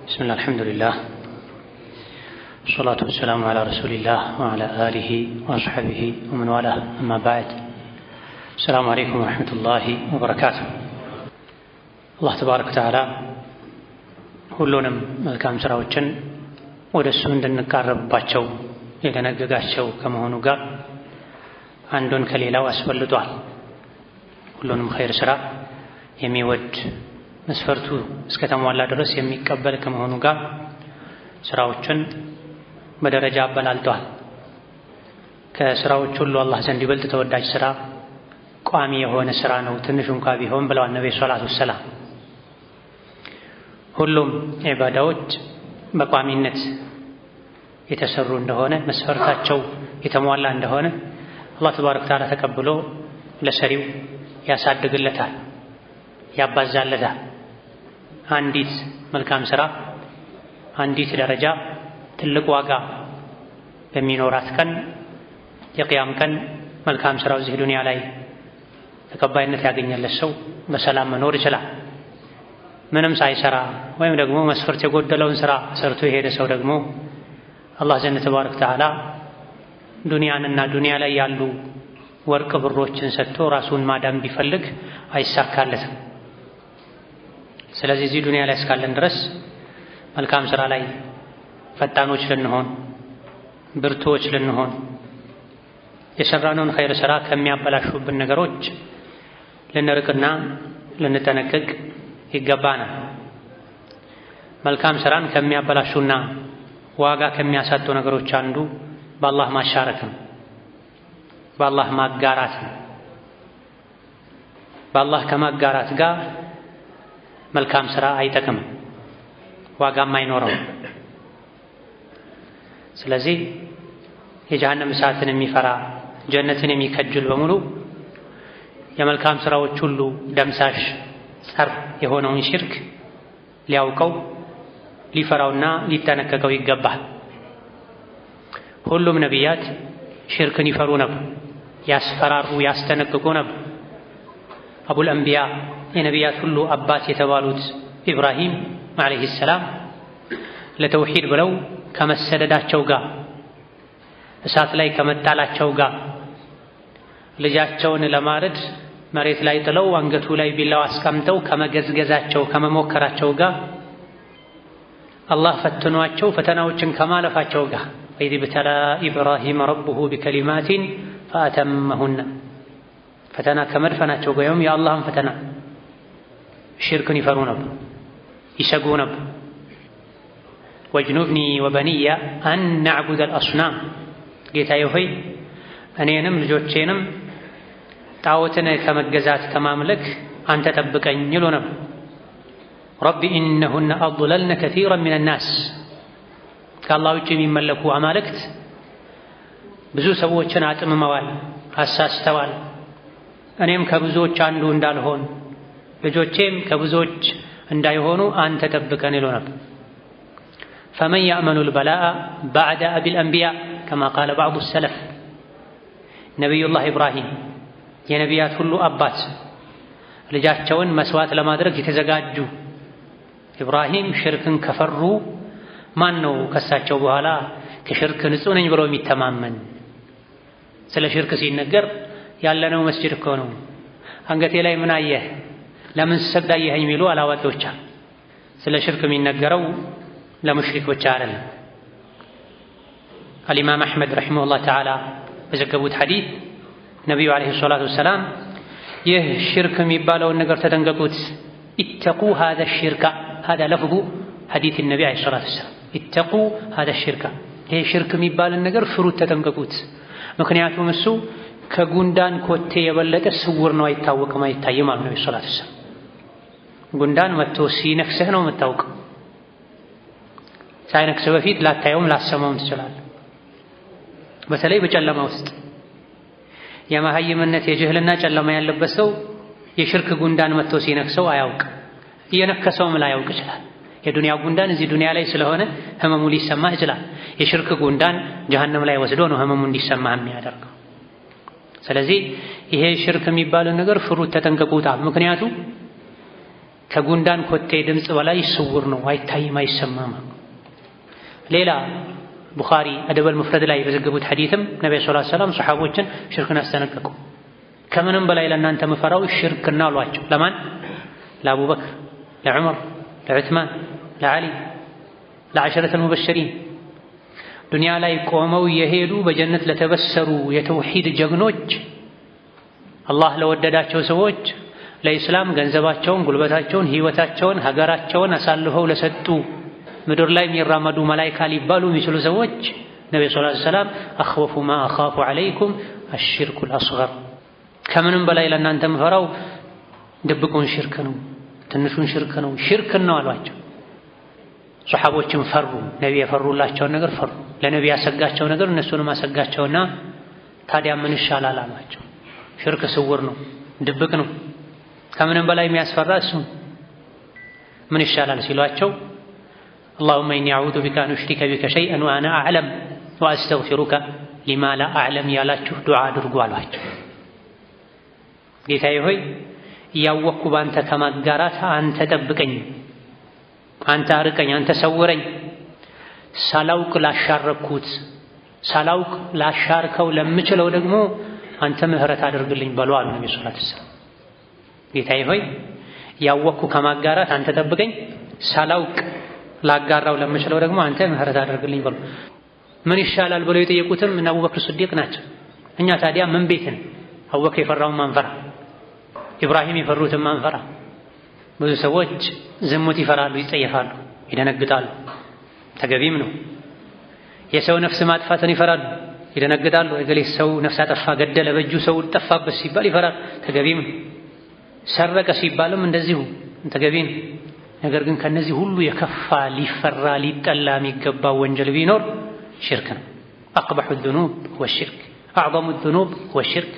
بسم الله الحمد لله والصلاة والسلام على رسول الله وعلى آله وأصحابه ومن والاه أما بعد السلام عليكم ورحمة الله وبركاته الله تبارك وتعالى ሁሉንም መልካም ስራዎችን ወደሱ እንድንቃረብባቸው የደነገጋቸው ከመሆኑ ጋር አንዱን ከሌላው አስበልጧል። ሁሉንም ኸይር ስራ የሚወድ መስፈርቱ እስከተሟላ ድረስ የሚቀበል ከመሆኑ ጋር ስራዎችን በደረጃ አበላልጧል። ከስራዎች ሁሉ አላህ ዘንድ ይበልጥ ተወዳጅ ስራ ቋሚ የሆነ ስራ ነው፣ ትንሽ እንኳ ቢሆን ብለዋል ነብዩ ሰለላሁ ዐለይሂ ወሰለም። ሁሉም ዒባዳዎች በቋሚነት የተሰሩ እንደሆነ መስፈርታቸው የተሟላ እንደሆነ አላህ ተባረከ ወተዓላ ተቀብሎ ለሰሪው ያሳድግለታል፣ ያባዛለታል። አንዲት መልካም ስራ አንዲት ደረጃ ትልቅ ዋጋ በሚኖራት ቀን የቂያም ቀን መልካም ስራው እዚህ ዱንያ ላይ ተቀባይነት ያገኘለት ሰው በሰላም መኖር ይችላል። ምንም ሳይሰራ ወይም ደግሞ መስፈርት የጎደለውን ስራ ሰርቶ የሄደ ሰው ደግሞ አላህ ዘንድ ተባረከ ወተዓላ ዱንያንና ዱንያ ላይ ያሉ ወርቅ ብሮችን ሰጥቶ ራሱን ማዳን ቢፈልግ አይሳካለትም። ስለዚህ እዚህ ዱንያ ላይ እስካለን ድረስ መልካም ስራ ላይ ፈጣኖች ልንሆን፣ ብርቱዎች ልንሆን፣ የሰራነውን ኸይር ስራ ከሚያበላሹብን ነገሮች ልንርቅና ልንጠነቀቅ ይገባናል። መልካም ስራን ከሚያበላሹና ዋጋ ከሚያሳጡ ነገሮች አንዱ በአላህ ማሻረክ ነው፣ በአላህ ማጋራት ነው። በአላህ ከማጋራት ጋር መልካም ስራ አይጠቅምም፣ ዋጋም አይኖረውም። ስለዚህ የጀሃነም እሳትን የሚፈራ ጀነትን የሚከጅል በሙሉ የመልካም ስራዎች ሁሉ ደምሳሽ ጸር የሆነውን ሽርክ ሊያውቀው ሊፈራውና ሊጠነቀቀው ይገባል። ሁሉም ነቢያት ሽርክን ይፈሩ ነበር፣ ያስፈራሩ ያስጠነቅቁ ነበር። አቡል አንቢያ የነቢያት ሁሉ አባት የተባሉት ኢብራሂም ዓለይሂ ሰላም ለተውሂድ ብለው ከመሰደዳቸው ጋር እሳት ላይ ከመጣላቸው ጋር ልጃቸውን ለማረድ መሬት ላይ ጥለው አንገቱ ላይ ቢላው አስቀምጠው ከመገዝገዛቸው ከመሞከራቸው ጋር አላህ ፈትኗቸው ፈተናዎችን ከማለፋቸው ጋር ወኢዝ ብተላ ኢብራሂም ረቡሁ ቢከሊማቲን ፈአተመሁነ ፈተና ከመድፈናቸው ጋር ወይም የአላህን ፈተና ሽርክን ይፈሩ ነበር፣ ይሰጉ ነበር። ወጅኑብኒ ወበኒያ አን ነዕቡደል አስናም፣ ጌታዬ ሆይ እኔንም ልጆቼንም ጣዖትን ከመገዛት ከማምለክ አንተ ጠብቀኝ ይሉ ነበር። ረቢ ኢነሁነ አضለልነ ከሲረን ሚነ ናስ፣ ከአላህ ውጭ የሚመለኩ አማልክት ብዙ ሰዎችን አጥምመዋል፣ አሳስተዋል። እኔም ከብዙዎች አንዱ እንዳልሆን ልጆቼም ከብዙዎች እንዳይሆኑ አንተ ጠብቀን ይሉ ነበር። ፈመን ያእመኑል በላአ በዕደ አቢል አንቢያ ከማ ቃለ ባዕዱ ሰለፍ፣ ነቢዩላህ ኢብራሂም የነቢያት ሁሉ አባት ልጃቸውን መስዋዕት ለማድረግ የተዘጋጁ ኢብራሂም ሽርክን ከፈሩ ማን ነው ከሳቸው በኋላ ከሽርክ ንጹህ ነኝ ብሎ የሚተማመን? ስለ ሽርክ ሲነገር ያለነው መስጂድ እኮ ነው፣ አንገቴ ላይ ምን አየህ፣ ለምን ስሰግድ አየኸኝ የሚሉ አላዋቂዎች። ስለ ሽርክ የሚነገረው ለሙሽሪክ ብቻ አይደለም። አልኢማም አሕመድ ረሒመሁላህ ተዓላ በዘገቡት ሐዲስ ነቢዩ ዓለይሂ ሰላቱ ወሰላም ይህ ሽርክ የሚባለውን ነገር ተጠንቀቁት፣ ኢተቁ ሃዛ ሽርካ፣ ሃዛ ለፍዙ ሐዲስ ነቢ ዓለይሂ ሰላቱ ወሰላም፣ ኢተቁ ሃዛ ሽርካ፣ ይህ ሽርክ የሚባልን ነገር ፍሩት፣ ተጠንቀቁት። ምክንያቱም እሱ ከጉንዳን ኮቴ የበለጠ ስውር ነው፣ አይታወቅም፣ አይታይም አሉ ነቢ ሰለላሁ ዐለይሂ ወሰለም። ጉንዳን መጥቶ ሲነክስህ ነው የምታውቀው፣ ሳይነክስህ በፊት ላታየውም ላሰማውም ትችላለህ። በተለይ በጨለማ ውስጥ የመሀይምነት የጅህልና ጨለማ ያለበት ሰው የሽርክ ጉንዳን መጥቶ ሲነክሰው አያውቅ፣ እየነከሰውም ላያውቅ ይችላል። የዱንያ ጉንዳን እዚህ ዱንያ ላይ ስለሆነ ህመሙ ሊሰማህ ይችላል። የሽርክ ጉንዳን ጀሀነም ላይ ወስዶ ነው ህመሙ እንዲሰማህ የሚያደርገው። ስለዚህ ይሄ ሽርክ የሚባለው ነገር ፍሩት፣ ተጠንቀቁታ። ምክንያቱም ከጉንዳን ኮቴ ድምፅ በላይ ስውር ነው፣ አይታይም፣ አይሰማም። ሌላ ቡኻሪ አደበል ሙፍረድ ላይ በዘገቡት ሐዲስም ነብዩ ሰለላሁ ዐለይሂ ወሰለም ሱሐቦችን ሽርክን አስጠነቀቁ። ከምንም በላይ ለእናንተ የምፈራው ሽርክና አሏቸው። ለማን? ለአቡበክር፣ ለዑመር፣ ለዑስማን፣ ለዓሊ፣ ለዐሸረተል ሙበሸሪን ዱንያ ላይ ቆመው የሄዱ በጀነት ለተበሰሩ የተውሂድ ጀግኖች፣ አላህ ለወደዳቸው ሰዎች፣ ለኢስላም ገንዘባቸውን፣ ጉልበታቸውን፣ ህይወታቸውን፣ ሀገራቸውን አሳልፈው ለሰጡ ምድር ላይ የሚራመዱ መላኢካ ሊባሉ የሚችሉ ሰዎች ነብዩ ሰለላሁ ዐለይሂ ወሰለም አኽወፉ ማ አኻፉ ዐለይኩም አሽርኩል አስገር፣ ከምንም በላይ ለእናንተ የምፈራው ድብቁን ሽርክ ነው፣ ትንሹን ሽርክ ነው፣ ሽርክን ነው አሏቸው። ሱሐቦችን ፈሩ። ነብይ የፈሩላቸውን ነገር ፈሩ። ለነብይ ያሰጋቸው ነገር እነሱንም አሰጋቸውና ታዲያ ምን ይሻላል አሏቸው። ሽርክ ስውር ነው፣ ድብቅ ነው፣ ከምንም በላይ የሚያስፈራ እሱ ምን ይሻላል ሲሏቸው اللهم إني أعوذ بك أن أشرك بك شيئا وأنا أعلم وأستغفرك لما لا أعلم ያላችሁ ዱዓ አድርጉ አሏቸው። ጌታዬ ሆይ እያወቅኩ ባንተ ከማጋራት አንተ ጠብቀኝ፣ አንተ አርቀኝ፣ አንተ ሰውረኝ፣ ሳላውቅ ላሻረኩት ሳላውቅ ላሻርከው ለምችለው ደግሞ አንተ ምህረት አድርግልኝ በሉ አሉ ነብዩ ሰለላሁ ዐለይሂ ወሰለም። ጌታዬ ሆይ እያወቅኩ ከማጋራት አንተ ጠብቀኝ፣ ሳላውቅ ላጋራው ለምችለው ደግሞ አንተ ምህረት አድርግልኝ በሉ። ምን ይሻላል ብለው የጠየቁትም እነ አቡበክር ስዲቅ ናቸው። እኛ ታዲያ ምን ቤት ነን? አቡበክር የፈራውን ማንፈራ፣ ኢብራሂም የፈሩትን ማንፈራ። ብዙ ሰዎች ዝሙት ይፈራሉ፣ ይጸየፋሉ፣ ይደነግጣሉ። ተገቢም ነው። የሰው ነፍስ ማጥፋትን ይፈራሉ፣ ይደነግጣሉ። እገሌ ሰው ነፍስ አጠፋ፣ ገደለ፣ በእጁ ሰው ጠፋበት ሲባል ይፈራል፣ ተገቢም ነው። ሰረቀ ሲባልም እንደዚሁ ተገቢ ነው። ነገር ግን ከነዚህ ሁሉ የከፋ ሊፈራ ሊጠላ የሚገባው ወንጀል ቢኖር ሽርክ ነው። አቅበሑ ዙኑብ ወሽርክ አዕዘሙ ዙኑብ ወሽርክ።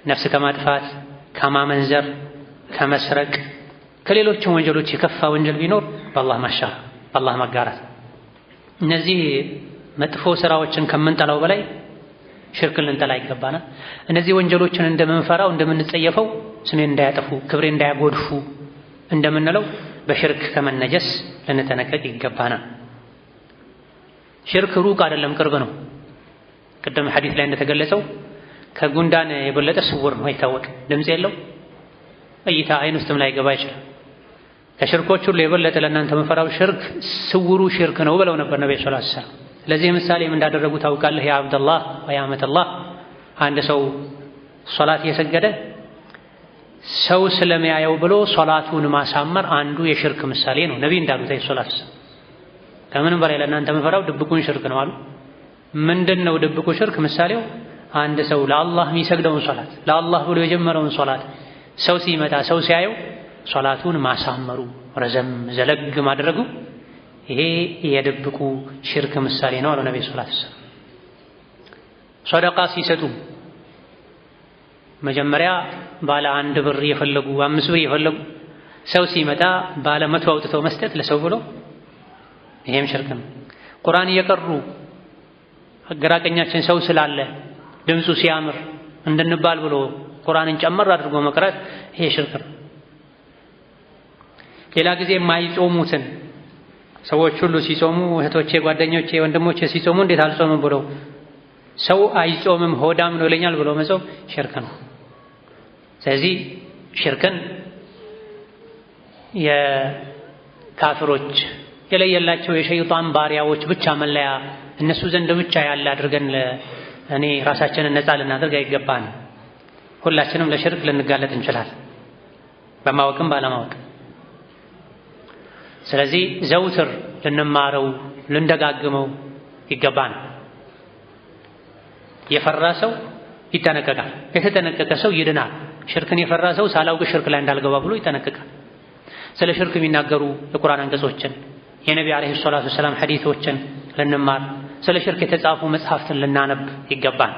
ነፍስ ከማጥፋት ከማመንዘር ከመስረቅ ከሌሎችም ወንጀሎች የከፋ ወንጀል ቢኖር በአላህ ማሻር በአላህ መጋራት። እነዚህ መጥፎ ስራዎችን ከምንጠላው በላይ ሽርክን ልንጠላ ይገባናል። እነዚህ ወንጀሎችን እንደምንፈራው እንደምንጸየፈው ስሜን እንዳያጠፉ ክብሬን እንዳያጎድፉ እንደምንለው በሽርክ ከመነጀስ ልንጠነቀቅ ይገባናል። ሽርክ ሩቅ አይደለም፣ ቅርብ ነው። ቅድም ሐዲስ ላይ እንደተገለጸው ከጉንዳን የበለጠ ስውር ነው፣ አይታወቅም፣ ድምፅ የለው፣ እይታ አይን ውስጥም ላይ ገባ ይችላል። ከሽርኮች ሁሉ የበለጠ ለእናንተ መፈራው ሽርክ ስውሩ ሽርክ ነው ብለው ነበር ነብዩ ሰለላሁ ዐለይሂ ወሰለም። ለዚህ ምሳሌ እንዳደረጉ ታውቃለህ? ያ አብደላህ ወይ አመተላህ፣ አንድ ሰው ሶላት እየሰገደ ሰው ስለሚያየው ብሎ ሶላቱን ማሳመር አንዱ የሽርክ ምሳሌ ነው። ነብይ እንዳሉት ሶላት ከምንም በላይ ለእናንተ መፈራው ድብቁን ሽርክ ነው አሉ። ምንድነው ድብቁ ሽርክ? ምሳሌው አንድ ሰው ለአላህ የሚሰግደውን ሶላት ለአላህ ብሎ የጀመረውን ሶላት ሰው ሲመጣ ሰው ሲያየው ሶላቱን ማሳመሩ ረዘም ዘለግ ማድረጉ ይሄ የድብቁ ሽርክ ምሳሌ ነው አሉ ነብዩ ሰለላሁ ዐለይሂ ወሰለም። ሰደቃ ሲሰጡ መጀመሪያ ባለ 1 ብር የፈለጉ 5 ብር የፈለጉ ሰው ሲመጣ ባለ 100 አውጥተው መስጠት ለሰው ብሎ ይሄም ሽርክ ነው። ቁርአን እየቀሩ አገራቀኛችን ሰው ስላለ ድምፁ ሲያምር እንድንባል ብሎ ቁርአንን ጨመር አድርጎ መቅራት ይሄ ሽርክ ነው። ሌላ ጊዜ የማይጾሙትን ሰዎች ሁሉ ሲጾሙ እህቶቼ፣ ጓደኞቼ፣ ወንድሞቼ ሲጾሙ እንዴት አልጾምም ብሎ ሰው አይጾምም ሆዳም ነው ይለኛል ብሎ መጾም ሽርክ ነው። ስለዚህ ሽርክን የካፍሮች የለየላቸው የሸይጣን ባሪያዎች ብቻ መለያ እነሱ ዘንድ ብቻ ያለ አድርገን እኔ ራሳችንን ነፃ ልናደርግ አይገባን። ሁላችንም ለሽርክ ልንጋለጥ እንችላለን፣ በማወቅም ባለማወቅ። ስለዚህ ዘውትር ልንማረው ልንደጋግመው ይገባን። የፈራ ሰው ይጠነቀቃል፣ የተጠነቀቀ ሰው ይድናል። ሽርክን የፈራ ሰው ሳላውቅ ሽርክ ላይ እንዳልገባ ብሎ ይጠነቀቃል። ስለ ሽርክ የሚናገሩ የቁርአን አንቀጾችን የነቢ አለይሂ ሰላቱ ወሰላም ሐዲሶችን ልንማር፣ ስለ ሽርክ የተጻፉ መጽሐፍትን ልናነብ ይገባል።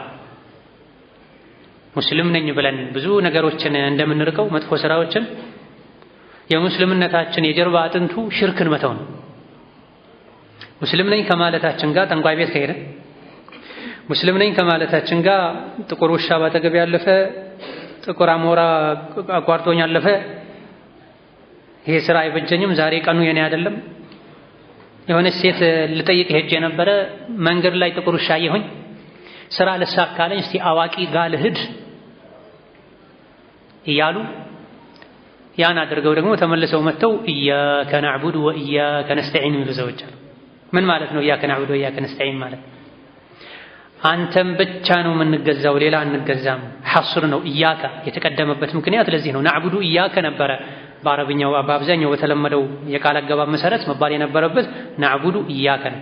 ሙስሊም ነኝ ብለን ብዙ ነገሮችን እንደምንርቀው መጥፎ ስራዎችን የሙስሊምነታችን የጀርባ አጥንቱ ሽርክን መተው ነው። ሙስሊም ነኝ ከማለታችን ጋር ጠንቋይ ቤት ከሄደ፣ ሙስሊም ነኝ ከማለታችን ጋር ጥቁር ውሻ ባጠገብ ያለፈ፣ ጥቁር አሞራ አቋርጦኝ ያለፈ ይሄ ስራ አይበጀኝም፣ ዛሬ ቀኑ የኔ አይደለም፣ የሆነች ሴት ልጠይቅ ሄጄ ነበረ፣ መንገድ ላይ ጥቁር ውሻ አየሁኝ፣ ስራ ልሳካለኝ፣ እስቲ አዋቂ ጋር ልሂድ እያሉ ያን አድርገው ደግሞ ተመልሰው መጥተው ኢያከ ነዕቡዱ ወኢያከ ነስተዒን የሚሉ ሰዎች አሉ። ምን ማለት ነው ኢያከ ነዕቡዱ ወኢያከ ነስተዒን ማለት? አንተም ብቻ ነው የምንገዛው፣ ሌላ አንገዛም። ሐስር ነው ኢያከ የተቀደመበት ምክንያት ለዚህ ነው። ነዕቡዱ ኢያከ ነበረ በአረብኛው በአብዛኛው በተለመደው የቃል አገባብ መሰረት መባል የነበረበት ነዕቡዱ ኢያከ ነው።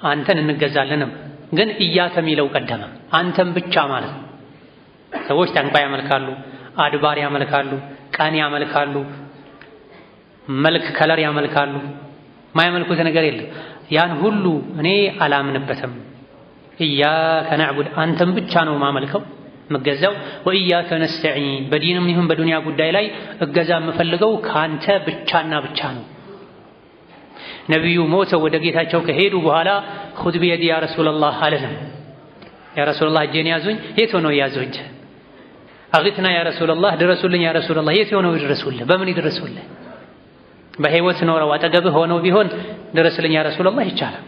አንተን እንገዛለንም፣ ግን ኢያከ የሚለው ቀደመ። አንተም ብቻ ማለት ነው። ሰዎች ጠንቋይ ያመልካሉ፣ አድባር ያመልካሉ፣ ቀን ያመልካሉ፣ መልክ ከለር ያመልካሉ። ማያመልኩት ነገር የለም። ያን ሁሉ እኔ አላምንበትም። ኢያከ ነዕቡድ አንተም ብቻ ነው ማመልከው መገዛው፣ ወኢያከ ነስተዒን በዲንም ይሁን በዱንያ ጉዳይ ላይ እገዛ የምፈልገው ካንተ ብቻና ብቻ ነው። ነቢዩ ሞተው ወደ ጌታቸው ከሄዱ በኋላ ኹዝ ቢየዲ ያ ረሱለላህ አለንም። ያ ረሱለላህ እጄን ያዙኝ። የት ሆነው ያዙኝ? አግትና ያ ረሱለላህ ድረሱልኝ ያ ረሱለላህ። የት ሆነው ይድረሱልህ? በምን ይድረሱልህ? በህይወት ኖረው አጠገብህ ሆነው ቢሆን ድረስልኝ ያ ረሱለላህ ይቻላል።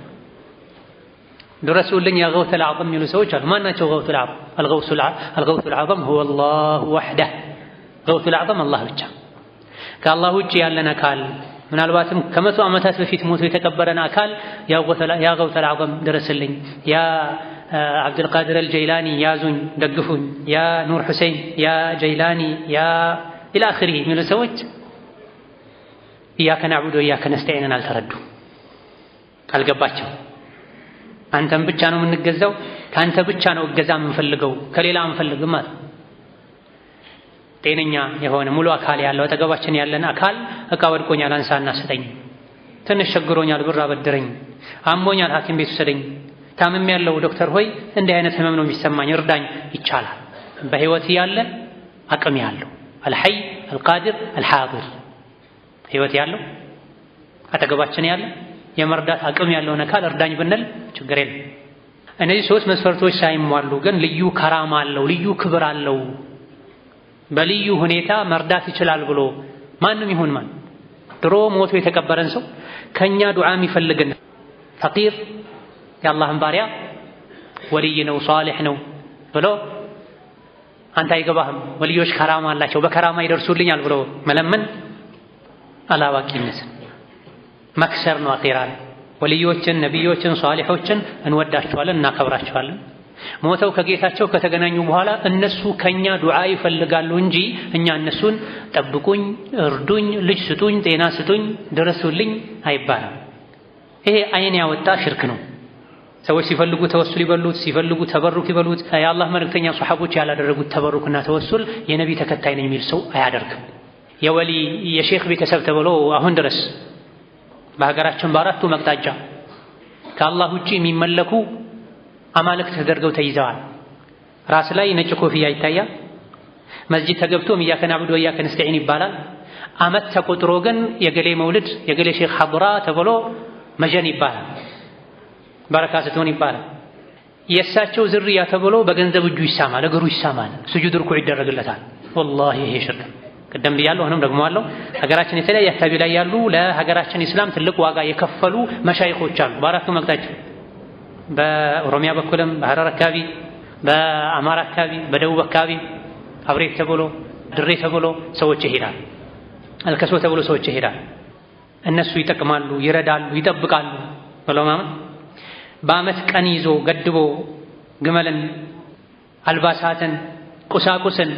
ድረሱልኝ ያ ገውተል አዕዘም የሚሉ ሰዎች አሉ። ማናቸው ገውተል አዕዘም? አልገውተል አዕዘም ሁወ አላሁ ወሕደህ። ገውተል አዕዘም አላህ ብቻ። ከአላህ ውጭ ያለን አካል ምናልባትም ከመቶ ዓመታት በፊት ሞቶ የተቀበረን አካል ያ ገውተል አዕዘም ድረስልኝ፣ ያ አብዱልቃድር አልጀይላኒ ያዙኝ ደግፉኝ፣ ያ ኑር ሁሴን፣ ያ ጀይላኒ፣ ያ ኢላ አኺሪህ የሚሉ ሰዎች ኢያከ ነዕቡድ ወኢያከ ነስተዒንን አልተረዱም፣ አልገባቸው። አንተን ብቻ ነው የምንገዛው፣ ከአንተ ብቻ ነው እገዛ የምንፈልገው፣ ከሌላ አንፈልግም ማለት። ጤነኛ የሆነ ሙሉ አካል ያለው አጠገባችን ያለን አካል እቃ ወድቆኛል አንሳና ስጠኝ፣ ትንሽ ቸግሮኛል ብር አበድረኝ፣ አሞኛል ሐኪም ቤት ውሰደኝ፣ ታምም ያለው ዶክተር ሆይ እንዲህ አይነት ህመም ነው የሚሰማኝ እርዳኝ ይቻላል። በህይወት ያለ አቅም ያለው አልሐይ አልቃድር አልሓዲር ህይወት ያለው አጠገባችን ያለ የመርዳት አቅም ያለውን አካል እርዳኝ ብንል ችግር የለም። እነዚህ ሶስት መስፈርቶች ሳይሟሉ ግን ልዩ ከራማ አለው፣ ልዩ ክብር አለው፣ በልዩ ሁኔታ መርዳት ይችላል ብሎ ማንም ይሁን ማን ድሮ ሞቶ የተቀበረን ሰው ከኛ ዱዓ የሚፈልግን ፈቂር የአላህን ባሪያ ወልይ ነው ሷሊሕ ነው ብሎ አንተ አይገባህም፣ ወልዮች ከራማ አላቸው በከራማ ይደርሱልኛል ብሎ መለመን አላዋቂነት መክሰር ነው። አኺራ ወልዮችን፣ ነቢዮችን፣ ሷሊሖችን እንወዳቸዋለን፣ እናከብራቸዋለን። ሞተው ከጌታቸው ከተገናኙ በኋላ እነሱ ከኛ ዱዓ ይፈልጋሉ እንጂ እኛ እነሱን ጠብቁኝ፣ እርዱኝ፣ ልጅ ስጡኝ፣ ጤና ስጡኝ፣ ድረሱልኝ አይባልም። ይሄ አይን ያወጣ ሽርክ ነው። ሰዎች ሲፈልጉ ተወሱል ይበሉት፣ ሲፈልጉ ተበሩክ ይበሉት። የአላህ መልእክተኛ ሷሐቦች ያላደረጉት ተበሩክና ተወሱል የነቢ ተከታይ ነኝ የሚል ሰው አያደርግም። የወሊ የሼክ ቤተሰብ ተብሎ አሁን ድረስ በሀገራችን በአራቱ መቅጣጫ ከአላህ ውጪ የሚመለኩ አማልክት ተደርገው ተይዘዋል። ራስ ላይ ነጭ ኮፍያ ይታያል። መስጂድ ተገብቶም ኢያከ ነዕቡድ ወኢያከ ነስተዒን ይባላል። አመት ተቆጥሮ ግን የገሌ መውልድ የገሌ ሼክ ሐድራ ተብሎ መጀን ይባላል፣ በረካ ስትሆን ይባላል። የእሳቸው ዝርያ ተብሎ በገንዘብ እጁ ይሳማል፣ እግሩ ይሳማል፣ ስጁድ ርኩዕ ይደረግለታል። ወላሂ ይሄ ሽርክ ቅድም ብያለሁ፣ አሁንም ደግመዋለሁ። ሀገራችን የተለያየ አካባቢ ላይ ያሉ ለሀገራችን ኢስላም ትልቅ ዋጋ የከፈሉ መሻይኾች አሉ በአራቱ መቅጣጫ። በኦሮሚያ በኩልም በሐረር አካባቢ፣ በአማራ አካባቢ፣ በደቡብ አካባቢ አብሬት ተብሎ ድሬ ተብሎ ሰዎች ይሄዳል፣ አልከሶ ተብሎ ሰዎች ይሄዳል። እነሱ ይጠቅማሉ፣ ይረዳሉ፣ ይጠብቃሉ ብለው ማመን በአመት ቀን ይዞ ገድቦ ግመልን፣ አልባሳትን፣ ቁሳቁስን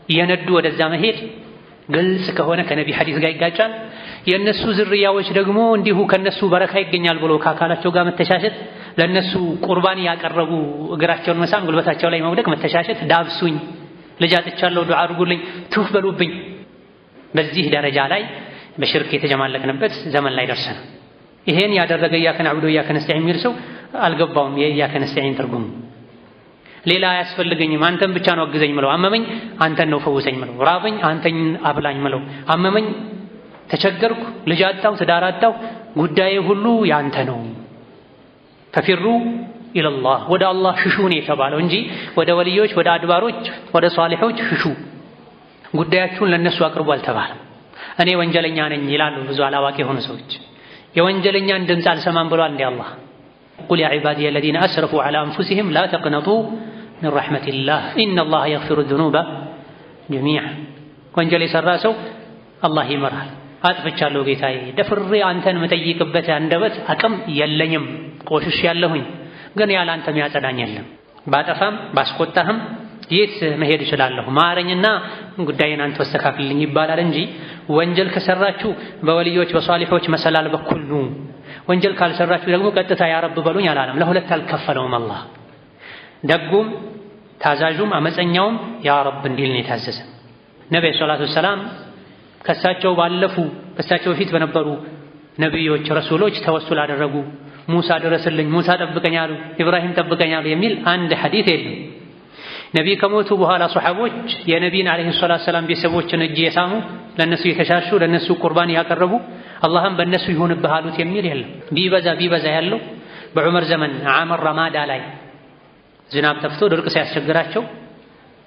እየነዱ ወደዛ መሄድ ግልጽ ከሆነ ከነቢ ሐዲስ ጋር ይጋጫል። የእነሱ ዝርያዎች ደግሞ እንዲሁ ከነሱ በረካ ይገኛል ብሎ ከአካላቸው ጋር መተሻሸት፣ ለነሱ ቁርባን ያቀረቡ እግራቸውን መሳም፣ ጉልበታቸው ላይ መውደቅ፣ መተሻሸት፣ ዳብሱኝ፣ ልጅ አጥቻለሁ ዱዓ አድርጉልኝ፣ ቱፍ በሉብኝ። በዚህ ደረጃ ላይ በሽርክ የተጀማለቅንበት ዘመን ላይ ደርሰናል። ይሄን ያደረገ ኢያከ ነዕቡድ ወኢያከ ነስተዒን የሚል ሰው አልገባውም የኢያከ ነስተዒን ትርጉም። ሌላ አያስፈልገኝም አንተን ብቻ ነው አግዘኝ ምለው፣ አመመኝ አንተን ነው ፈውሰኝ ምለው፣ ራበኝ አንተን አብላኝ ምለው፣ አመመኝ ተቸገርኩ ልጅ አጣሁ ትዳር አጣሁ ጉዳዬ ሁሉ ያንተ ነው። ፈፊሩ ኢለላህ ወደ አላህ ሽሹ ነው የተባለው እንጂ ወደ ወልዮች፣ ወደ አድባሮች፣ ወደ ሷሊሖች ሽሹ ጉዳያችሁን ለነሱ አቅርቡ አልተባለም። እኔ ወንጀለኛ ነኝ ይላሉ ብዙ አላዋቂ የሆኑ ሰዎች። የወንጀለኛን ድምፅ አልሰማም ብሏል እንዴ አላህ? ቁል ያ ዒባዲየ አለዚነ አስረፉ ዐላ አንፉሲሂም ላ ተቅነጡ ሚን ረሕመቲላህ ኢነላሀ የግፊሩ ዙኑበ ጀሚዐን። ወንጀል የሠራ ሰው አላህ ይምራል። አጥፍቻለሁ ጌታዬ፣ ደፍሬ አንተን መጠይቅበት አንደበት አቅም የለኝም፣ ቆሽሽ ያለሁኝ፣ ግን ያለ አንተ የሚያጸዳኝ የለም። ባጠፋም ባስቆጣህም የት መሄድ እችላለሁ? ማረኝና ጉዳይን አንተ ወስተካክልልኝ ይባላል እንጂ ወንጀል ከሰራችሁ በወልዮች በሷሊሖች መሰላል በኩል ኑ፣ ወንጀል ካልሰራችሁ ደግሞ ቀጥታ ያ ረብ በሉኝ አላለም። ለሁለት አልከፈለውም አላህ። ደጉም ታዛዡም አመፀኛውም ያ ረብ እንዲል ነው የታዘዘ። ነብዩ ሰለላሁ ዐለይሂ ወሰለም ከሳቸው ባለፉ ከሳቸው በፊት በነበሩ ነብዮች ረሱሎች ተወሱል አደረጉ። ሙሳ ድረስልኝ፣ ሙሳ ጠብቀኝ አሉ፣ ኢብራሂም ጠብቀኝ አሉ የሚል አንድ ሐዲስ የለም። ነቢይ ከሞቱ በኋላ ሷሐቦች የነቢይን ዓለይሂ ሰላቱ ወሰላም ቤተሰቦችን እጅ የሳሙ ለነሱ የተሻሹ ለነሱ ቁርባን ያቀረቡ አላህም በእነሱ ይሁንብህ አሉት የሚል የለም። ቢበዛ ያለው በዑመር ዘመን ዓመር ረማዳ ላይ ዝናብ ጠፍቶ ድርቅ ሲያስቸግራቸው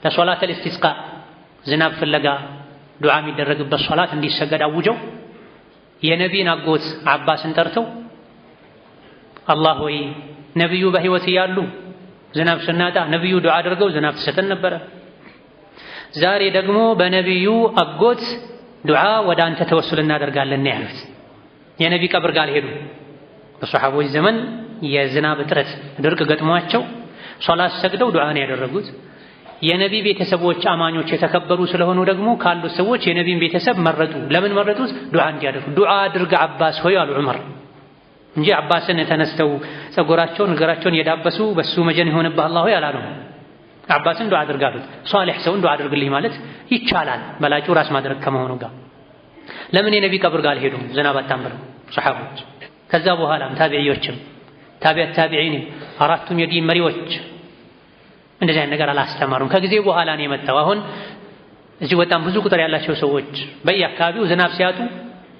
ለሶላተል ኢስቲስቃ ዝናብ ፍለጋ ዱዓ የሚደረግበት ሶላት እንዲሰገድ አውጀው የነቢይን አጎት አባስን ጠርተው አላህ ወይ ነቢዩ በሕይወት እያሉ ዝናብ ስናጣ ነቢዩ ዱዓ አድርገው ዝናብ ትሰጠን ነበረ። ዛሬ ደግሞ በነቢዩ አጎት ዱዓ ወደ አንተ ተወሱል እናደርጋለን ያሉት። የነቢይ ቀብር ጋር ሄዱ። በሰሐቦች ዘመን የዝናብ እጥረት ድርቅ ገጥሟቸው ሶላት ሰግደው ዱዓ ነው ያደረጉት። የነቢይ ቤተሰቦች አማኞች የተከበሩ ስለሆኑ ደግሞ ካሉት ሰዎች የነቢይን ቤተሰብ መረጡ። ለምን መረጡት? ዱዓ እንዲያደርጉ። ዱዓ አድርግ አባስ ሆይ አሉ ዑመር እንጂ አባስን ተነስተው ጸጉራቸውን እግራቸውን የዳበሱ በሱ መጀን ይሆንብህ አላህ ሆይ አላሉ። አባስን ዱዓ አድርግ አሉት። ሷሊህ ሰውን ዱዓ አድርግልኝ ማለት ይቻላል፣ በላጩ ራስ ማድረግ ከመሆኑ ጋር። ለምን የነቢይ ቀብር ጋር አልሄዱም? ዝናብ አጣም ብለው ሱሐቦች። ከዛ በኋላም ታቢዒዎችም ታቢዕ ታቢዒንም አራቱም የዲን መሪዎች እንደዚህ አይነት ነገር አላስተማሩም። ከጊዜ በኋላ ነው የመጣው። አሁን እዚህ በጣም ብዙ ቁጥር ያላቸው ሰዎች በየአካባቢው ዝናብ ሲያጡ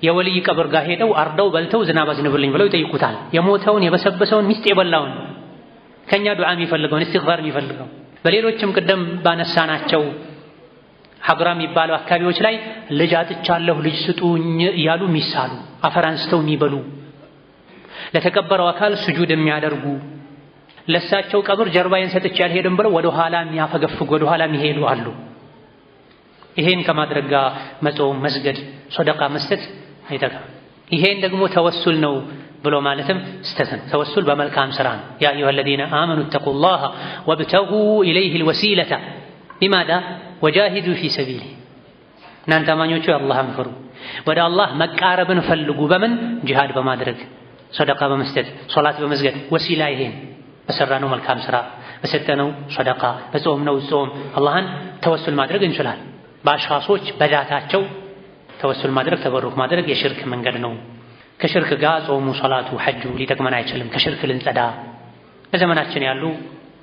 የወልይ ቀብር ጋር ሄደው አርደው በልተው ዝናብ አዝንብልኝ ብለው ይጠይቁታል። የሞተውን የበሰበሰውን ሚስት የበላውን ከኛ ዱዓ የሚፈልገውን ኢስቲግፋር የሚፈልገው። በሌሎችም ቅደም ባነሳናቸው ሐድራ የሚባሉ አካባቢዎች ላይ ልጅ አጥቻለሁ ልጅ ስጡኝ እያሉ የሚሳሉ አፈር አንስተው የሚበሉ ለተቀበረው አካል ስጁድ የሚያደርጉ ለሳቸው ቀብር ጀርባዬን ሰጥቼ አልሄድም ብለው ወደ ኋላ የሚያፈገፍጉ ወደ ኋላ የሚሄዱ አሉ። ይሄን ከማድረግ ጋር መጾም፣ መስገድ፣ ሶደቃ መስጠት አይጠቅም። ይሄን ደግሞ ተወሱል ነው ብሎ ማለትም ስተት ነው። ተወሱል በመልካም ስራ ነው። ያ አዩሀ አለዚነ አመኑ ተቁላህ ወብተጉ ኢለይሂል ወሲለተ ቢማዳ ወጃሂዱ ፊ ሰቢሊህ። እናንተ አማኞቹ አላህን ፍሩ፣ ወደ አላህ መቃረብን ፈልጉ። በምን? ጂሃድ በማድረግ ሶደቃ በመስጠት ሶላት በመስገድ ወሲላ ይሄን በሰራነው መልካም ስራ በሰጠነው ሶደቃ በጾምነው ጾም አላህን ተወሱል ማድረግ እንችላለን። በአሽኻሶች በዛታቸው ተወሱል ማድረግ ተበሩክ ማድረግ የሽርክ መንገድ ነው። ከሽርክ ጋር ጾሙ፣ ሶላቱ፣ ሐጁ ሊጠቅመን አይችልም። ከሽርክ ልንጸዳ በዘመናችን ያሉ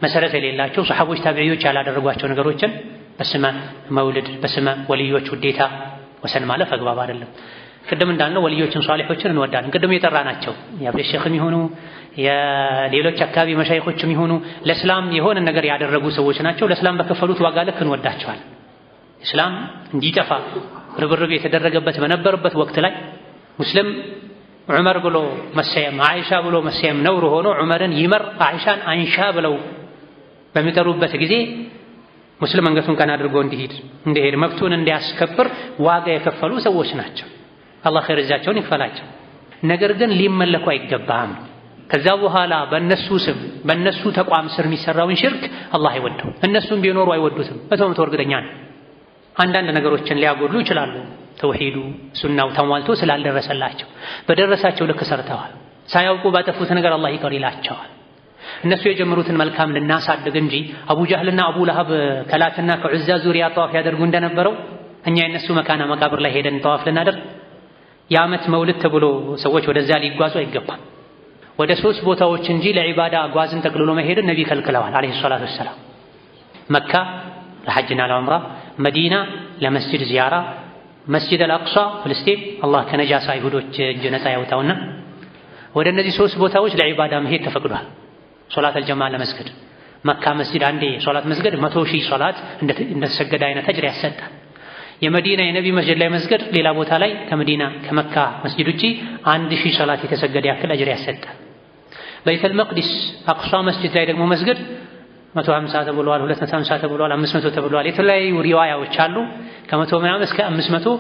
መሰረት የሌላቸው ሰሐቦች ታቢዒዎች ያላደረጓቸው ነገሮችን በስመ መውልድ በስመ ወልዮች ውዴታ ወሰን ማለፍ አግባብ አይደለም። ቅድም እንዳልነው ወልዮችን ሷሊሖችን እንወዳለን። ቅድም የጠራናቸው የአብሬ ሼኽም ይሁኑ የሌሎች አካባቢ መሻይኾችም ይሁኑ ለእስላም የሆነ ነገር ያደረጉ ሰዎች ናቸው። ለእስላም በከፈሉት ዋጋ ልክ እንወዳቸዋለን። እስላም እንዲጠፋ ርብርብ የተደረገበት በነበረበት ወቅት ላይ ሙስሊም ዑመር ብሎ መሰየም አይሻ ብሎ መሰየም ነውር ሆኖ ዑመርን ይመር አይሻን አንሻ ብለው በሚጠሩበት ጊዜ ሙስሊም አንገቱን ቀና አድርጎ እንዲሄድ መብቱን እንዲያስከብር ዋጋ የከፈሉ ሰዎች ናቸው። አላህ ኸይር ጀዛቸውን ይክፈላቸው። ነገር ግን ሊመለኩ አይገባም። ከዛ በኋላ በእነሱ ስም በእነሱ ተቋም ስር የሚሰራውን ሽርክ አላህ አይወደው። እነሱም ቢኖሩ አይወዱትም። በተመቶ እርግጠኛ ነው። አንዳንድ ነገሮችን ሊያጎድሉ ይችላሉ። ተውሂዱ ሱናው ተሟልቶ ስላልደረሰላቸው በደረሳቸው ልክ ሰርተዋል። ሳያውቁ ባጠፉት ነገር አላህ ይቅር ይላቸዋል። እነሱ የጀመሩትን መልካም ልናሳድግ እንጂ አቡ ጃህልና አቡ ለሀብ ከላትና ከዑዛ ዙሪያ ጠዋፍ ያደርጉ እንደነበረው እኛ የነሱ መካና መቃብር ላይ ሄደን ጠዋፍ ልናደርግ የዓመት መውልድ ተብሎ ሰዎች ወደዛ ሊጓዙ አይገባም። ወደ 3 ቦታዎች እንጂ ለዒባዳ ጓዝን ጠቅልሎ መሄድን ነቢ ከልክለዋል አለይሂ ሰላቱ ወሰላም። መካ ለሐጅና ለዑምራ፣ መዲና ለመስጂድ ዚያራ፣ መስጂድ አልአቅሷ ፍልስጤም አላህ ከነጃሳ አይሁዶች እጅ ነፃ ያውጣውና ወደ እነዚህ 3 ቦታዎች ለዒባዳ መሄድ ተፈቅዷል። ሶላት አልጀማዓ ለመስገድ መካ መስጂድ አንዴ ሶላት መስገድ 100,000 ሶላት እንደተሰገደ አይነት አጅር ያሰጣል። የመዲና የነቢ መስጂድ ላይ መስገድ ሌላ ቦታ ላይ ከመዲና ከመካ መስጂድ ውጪ 1000 ሶላት የተሰገደ ያክል አጅር ያሰጣል። በይተል መቅዲስ አቅሷ መስጂድ ላይ ደግሞ መስገድ 150 ተብሏል፣ 250 ተብሏል፣ 500 ተብሏል። የተለያዩ ሪዋያዎች አሉ። ከ100 ምናምን እስከ 500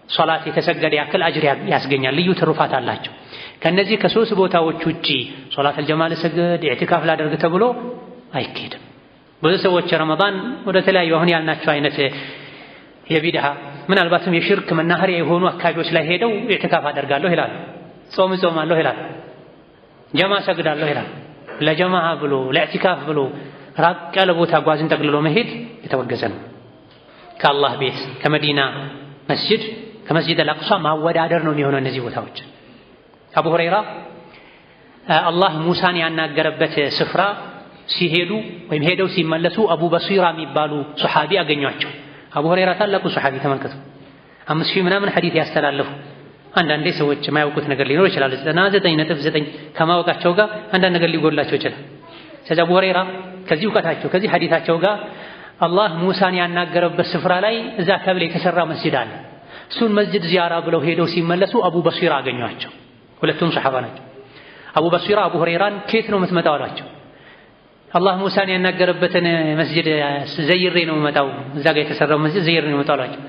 ሶላት የተሰገደ ያክል አጅር ያስገኛል። ልዩ ትሩፋት አላቸው። ከነዚህ ከሶስት ቦታዎች ውጪ ሶላት አልጀማዕ ሰገድ ኢዕቲካፍ ላደርግ ተብሎ አይኬድም። ብዙ ሰዎች ረመዳን ወደ ተለያዩ አሁን ያልናቸው አይነት የቢድዓ ምናልባትም የሽርክ መናኸሪያ የሆኑ አካባቢዎች ላይ ሄደው ኢዕቲካፍ አደርጋለሁ ይላሉ። ጾም እጾማለሁ ይላሉ። ጀማ ሰግዳለሁ ይላሉ። ለጀማዓ ብሎ ለኢዕቲካፍ ብሎ ራቅ ያለ ቦታ ጓዝን ጠቅልሎ መሄድ የተወገዘ ነው። ከአላህ ቤት ከመዲና መስጂድ ከመስጂድ አልአቅሷ ማወዳደር ነው የሚሆነው እነዚህ ቦታዎች። አቡ ሁረይራ አላህ ሙሳን ያናገረበት ስፍራ ሲሄዱ ወይም ሄደው ሲመለሱ አቡ በሲራ የሚባሉ ሱሐቢ አገኟቸው። አቡ ሁረይራ ታላቁ ሱሐቢ ተመልከቱ፣ 5000 ምናምን ሐዲስ ያስተላለፉ። አንዳንዴ ሰዎች የማያውቁት ነገር ሊኖር ይችላል። 99.9 ከማወቃቸው ጋር አንዳንድ ነገር ሊጎላቸው ይችላል። ስለዚህ አቡ ሁረይራ ከዚህ እውቀታቸው ከዚህ ሐዲታቸው ጋር አላህ ሙሳን ያናገረበት ስፍራ ላይ እዛ አካባቢ የተሰራ መስጂድ አለ። እሱን መስጂድ ዚያራ ብለው ሄደው ሲመለሱ አቡ በሲራ አገኟቸው። ሁለቱም ሱሐባ ናቸው። አቡ በሲራ አቡ ሁረይራን ከየት ነው የምትመጣው አሏቸው። አላህ ሙሳን ያናገረበትን መስጂድ ዘይሬ ነው የምመጣው፣ እዛ ጋር የተሰራው መስጂድ ዘይሬ ነው የምመጣው አሏቸው።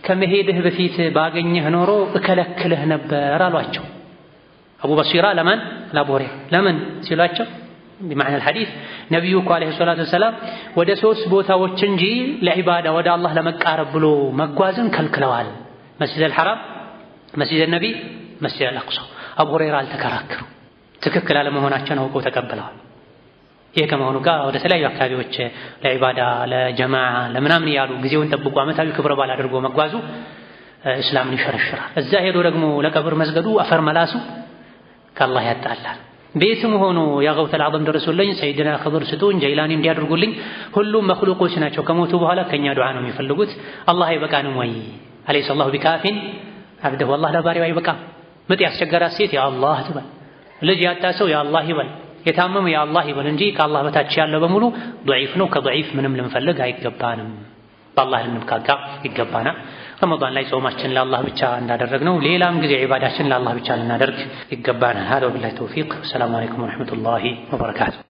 ከመሄድህ በፊት ባገኘህ ኖሮ እከለክልህ ነበር አሏቸው። አቡ በሲራ ለማን ለአቡ ሁረይራ ለምን ሲሏቸው بمعنى الحديث ነብዩ እኮ አለይሂ ሰላቱ ወሰላም ወደ ሶስት ቦታዎች እንጂ ለዒባዳ ወደ አላህ ለመቃረብ ብሎ መጓዝን ከልክለዋል። መስጂድ አልሐራም፣ መስጂድ ነቢ፣ መስጂድ አልአቅሷ። አቡ ሁረይራ አልተከራከሩ፣ ትክክል አለመሆናቸውን አውቀው ተቀብለዋል። ይህ ከመሆኑ ጋር ወደ ተለያዩ አካባቢዎች ለዒባዳ ለጀማዓ ለምናምን ያሉ ጊዜውን ጠብቆ ዓመታዊ ክብረ በዓል አድርጎ መጓዙ እስላምን ይሸረሽራል። እዛ ሄዶ ደግሞ ለቀብር መስገዱ አፈር መላሱ ከአላህ ያጣላል። ቤትም ሆኖ ያ ገውተል አዕዘም ደረሱልኝ፣ ሰይድና ኸድር ስጡኝ፣ ጀይላኒ እንዲያደርጉልኝ፣ ሁሉም መኽሉቆች ናቸው። ከሞቱ በኋላ ከኛ ዱዓ ነው የሚፈልጉት። አላህ አይበቃንም ወይ? አለይሰ አላሁ ቢካፊን አብደሁ። አላህ ለባሪያው አይበቃም? ምጥ ያስቸገራት ሴት ያ አላህ ትበል፣ ልጅ ያጣ ሰው ያ አላህ ይበል፣ የታመመ ያ አላህ ይበል እንጂ ከአላህ በታች ያለው በሙሉ ضعيف ነው። ከضعيف ምንም ልንፈልግ አይገባንም። በአላህ ልንብቃቃ ይገባናል። ረመዳን ላይ ጾማችን ለአላህ ብቻ እንዳደረግነው ሌላም ጊዜ ዒባዳችን ለአላህ ብቻ ልናደርግ ይገባናል። هذا وبالله التوفيق. السلام عليكم ورحمة الله وبركاته.